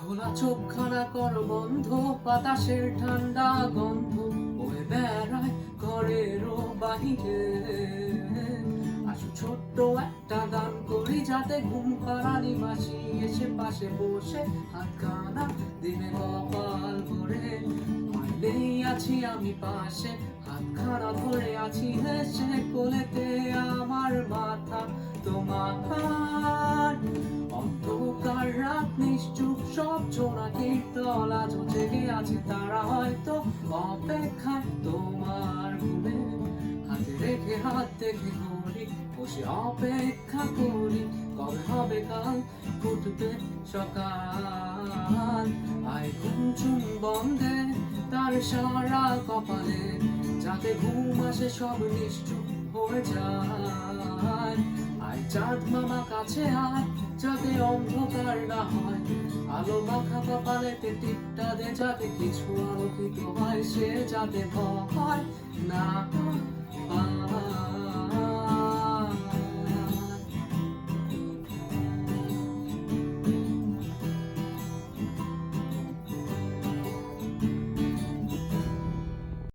খোলা চোখখানা কর বন্ধ, বাতাসের ঠান্ডা গন্ধ বয়ে বেড়ায় ঘরেরও বাহিরে। আসো ছোট্ট একটা গান করি, যাতে ঘুম পাড়ানি মাসি এসে পাশে বসে হাতখানা দিনে কপাল ভরে। পাইলেই আছি আমি পাশে, হাতখানা ধরে আছি হেসে, কোলেতে আমার মাথা তোমার। অন্ধকার রাত নিশ্চুপ, সব জোনাকির দল আজও জেগে আছে, তারা হয়তো অপেক্ষায় তোমার ঘুমে। হাতে রেখে হাত দেখে ঘড়ি, বসে অপেক্ষা করি, কবে হবে কাল, ফুটবে সকাল। আয় ঘুম চুম বন্ধে তার সারা কপালে, যাতে ঘুম আসে সব নিশ্চুপ হয়ে যায়। আয় চাঁদ মামা কাছে আয়, যাতে অন্ধকার না হয়, আলো মাখা কপালেতে টিপটা দে, যাতে কিছু আলোকিত হয়, সে যাতে ভয় না।